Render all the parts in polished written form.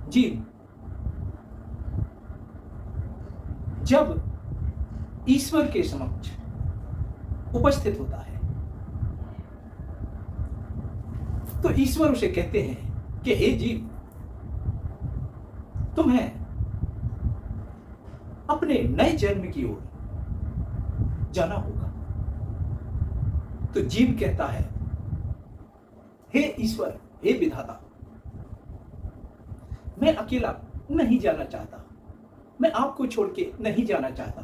जीव जब ईश्वर के समक्ष उपस्थित होता है तो ईश्वर उसे कहते हैं कि हे जीव, तुम्हें अपने नए जन्म की ओर जाना होगा। तो जीव कहता है, हे ईश्वर, हे विधाता, मैं अकेला नहीं जाना चाहता, मैं आपको छोड़ के नहीं जाना चाहता,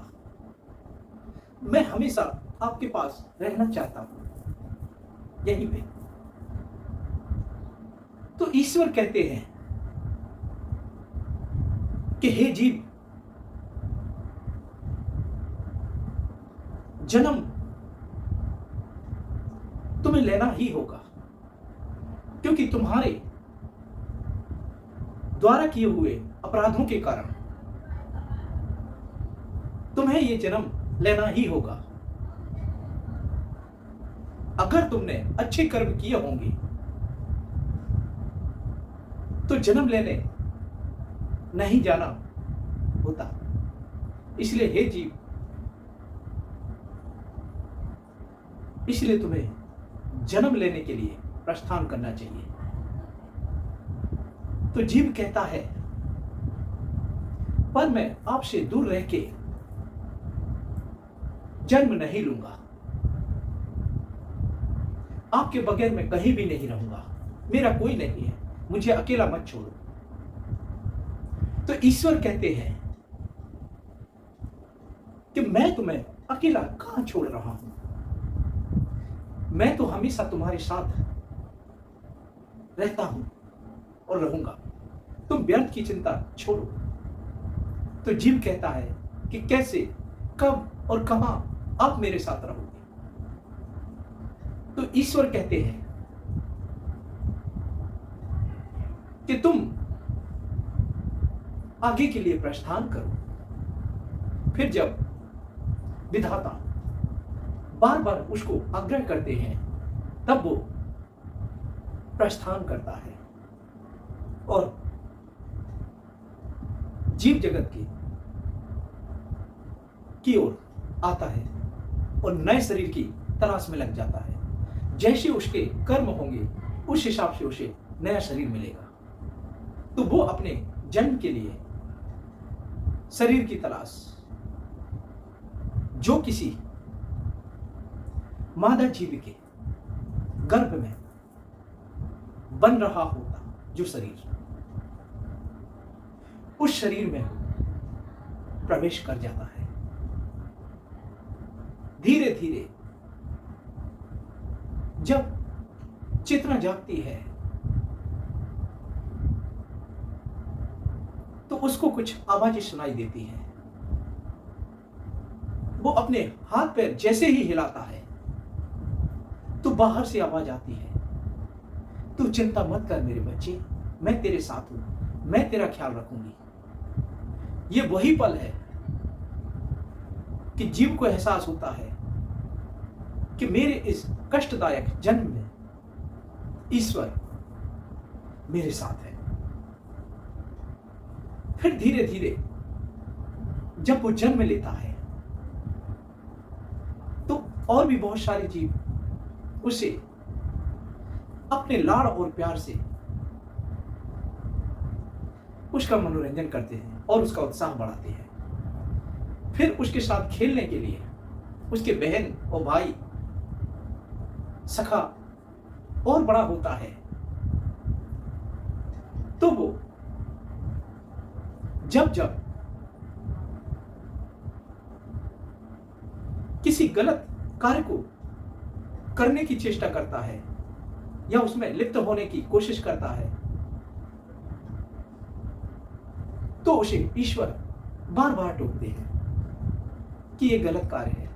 मैं हमेशा आपके पास रहना चाहता हूं, यहीं पे। तो ईश्वर कहते हैं कि हे जीव, जन्म तुम्हें लेना ही होगा, क्योंकि तुम्हारे द्वारा किए हुए अपराधों के कारण तुम्हें यह जन्म लेना ही होगा। अगर तुमने अच्छे कर्म किए होंगे तो जन्म लेने नहीं जाना होता। इसलिए हे जीव, इसलिए तुम्हें जन्म लेने के लिए प्रस्थान करना चाहिए। तो जीव कहता है, पर मैं आपसे दूर रह के जन्म नहीं लूंगा, आपके बगैर मैं कहीं भी नहीं रहूंगा, मेरा कोई नहीं है, मुझे अकेला मत छोड़ो। तो ईश्वर कहते हैं कि मैं तुम्हें अकेला कहां छोड़ रहा हूं, मैं तो हमेशा तुम्हारे साथ रहता हूं और रहूंगा, तुम व्यर्थ की चिंता छोड़ो। तो जीव कहता है कि कैसे, कब और कहां आप मेरे साथ रहोगे। तो ईश्वर कहते हैं कि तुम आगे के लिए प्रस्थान करो। फिर जब विधाता बार बार उसको आग्रह करते हैं तब वो प्रस्थान करता है और जीव जगत की ओर आता है और नए शरीर की तलाश में लग जाता है। जैसे उसके कर्म होंगे उस हिसाब से उसे नया शरीर मिलेगा। तो वो अपने जन्म के लिए शरीर की तलाश जो किसी मादा जीव के गर्भ में बन रहा होता, जो शरीर उस शरीर में प्रवेश कर जाता है। धीरे धीरे जब चेतना जागती है तो उसको कुछ आवाजें सुनाई देती हैं। वो अपने हाथ पैर जैसे ही हिलाता है तो बाहर से आवाज आती है, तू चिंता मत कर मेरे बच्चे, मैं तेरे साथ हूं, मैं तेरा ख्याल रखूंगी। ये वही पल है कि जीव को एहसास होता है कि मेरे इस कष्टदायक जन्म में ईश्वर मेरे साथ है। फिर धीरे धीरे जब वो जन्म लेता है तो और भी बहुत सारे जीव उसे अपने लाड़ और प्यार से उसका मनोरंजन करते हैं और उसका उत्साह बढ़ाते हैं। फिर उसके साथ खेलने के लिए उसके बहन और भाई, सखा और बड़ा होता है तो वो जब जब किसी गलत कार्य को करने की चेष्टा करता है या उसमें लिप्त होने की कोशिश करता है तो उसे ईश्वर बार बार टोकते हैं कि यह गलत कार्य है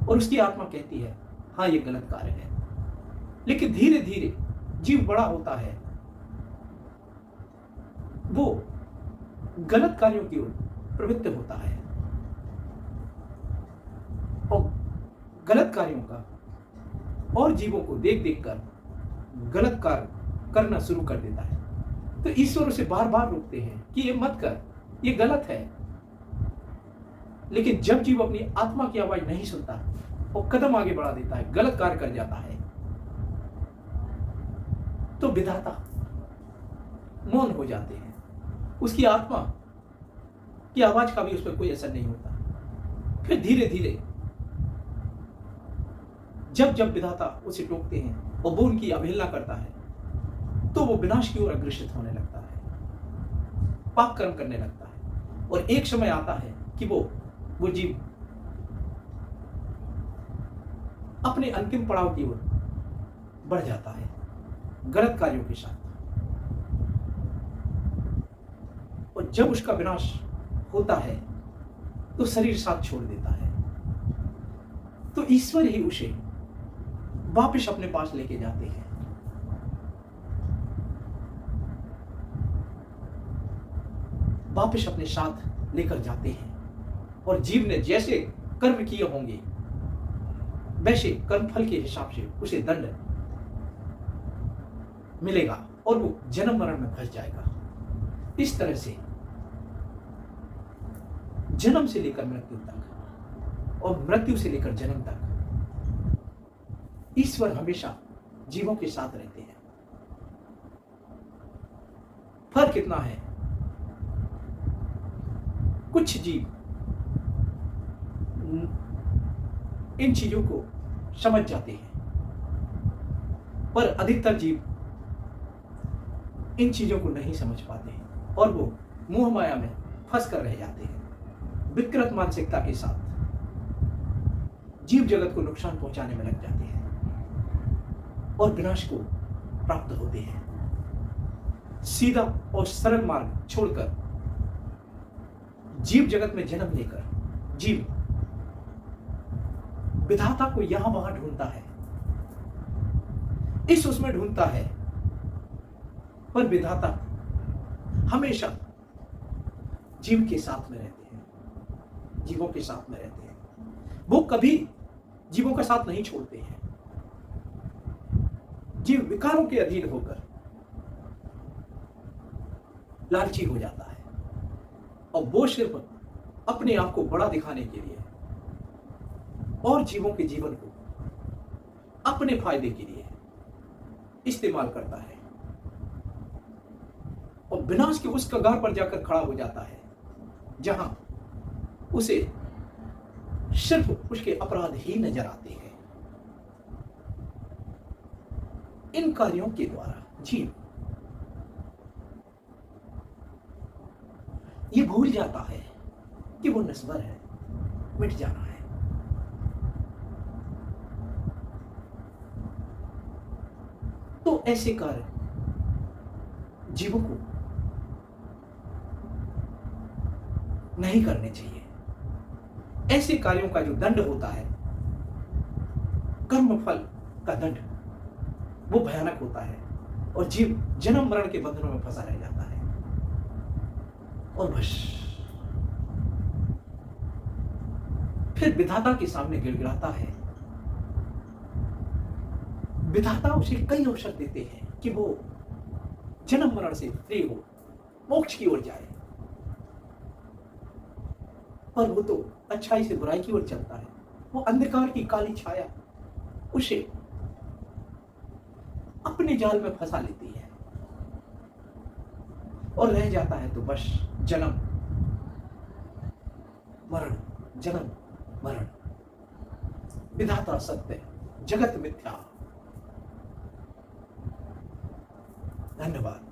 और उसकी आत्मा कहती है हाँ यह गलत कार्य है। लेकिन धीरे धीरे जीव बड़ा होता है, वो गलत कार्यों की ओर प्रवृत्त होता है और गलत कार्यों का और जीवों को देख देख कर गलत कार्य करना शुरू कर देता है। तो ईश्वर उसे बार बार रोकते हैं कि ये मत कर, ये गलत है। लेकिन जब जीव अपनी आत्मा की आवाज नहीं सुनता, वो कदम आगे बढ़ा देता है, गलत कार्य कर जाता है, तो विधाता मौन हो जाते हैं। उसकी आत्मा की आवाज का भी उस पर कोई असर नहीं होता। फिर धीरे धीरे जब जब विधाता उसे टोकते हैं और वो उनकी अवहेलना करता है, तो वो विनाश की ओर अग्रसर होने लगता है, पाप कर्म करने लगता है। और एक समय आता है कि वो जीव अपने अंतिम पड़ाव की ओर बढ़ जाता है गलत कार्यों के साथ। और जब उसका विनाश होता है तो शरीर साथ छोड़ देता है। तो ईश्वर ही उसे वापस अपने पास लेके जाते हैं। वापस अपने साथ लेकर जाते हैं। और जीव ने जैसे कर्म किए होंगे वैसे कर्मफल के हिसाब से उसे दंड मिलेगा और वो जन्म मरण में फंस जाएगा। इस तरह से जन्म से लेकर मृत्यु तक और मृत्यु से लेकर जन्म तक ईश्वर हमेशा जीवों के साथ रहते हैं। फर्क कितना है, कुछ जीव इन चीजों को समझ जाते हैं, पर अधिकतर जीव इन चीजों को नहीं समझ पाते हैं और वो मोह माया में फंस कर रह जाते हैं। विकृत मानसिकता के साथ जीव जगत को नुकसान पहुंचाने में लग जाते हैं और विनाश को प्राप्त होते हैं। सीधा और सरल मार्ग छोड़कर जीव जगत में जन्म लेकर जीव विधाता को यहां वहां ढूंढता है, इस उसमें ढूंढता है, पर विधाता हमेशा जीव के साथ में रहते हैं, जीवों के साथ में रहते हैं। वो कभी जीवों का साथ नहीं छोड़ते हैं। जीव विकारों के अधीन होकर लालची हो जाता है और वो सिर्फ अपने आप को बड़ा दिखाने के लिए और जीवों के जीवन को अपने फायदे के लिए इस्तेमाल करता है और विनाश के उस कगार पर जाकर खड़ा हो जाता है जहां उसे सिर्फ उसके अपराध ही नजर आते हैं। इन कार्यों के द्वारा जीव ये भूल जाता है कि वो नश्वर है, मिट जाना है। तो ऐसे कार्य जीवों को नहीं करने चाहिए। ऐसे कार्यों का जो दंड होता है, कर्म फल का दंड, वो भयानक होता है और जीव जन्म मरण के बंधनों में फंसा रह जाता है और बस फिर विधाता के सामने गिड़गिड़ाता है। विधाता उसे कई अवसर देते हैं कि वो जन्म मरण से फ्री हो, मोक्ष की ओर जाए, पर वो तो अच्छाई से बुराई की ओर चलता है। वो अंधकार की काली छाया उसे अपने जाल में फंसा लेती है और रह जाता है तो बस जन्म मरण, जन्म मरण। विधाता सत्य, जगत मिथ्या। धन्यवाद।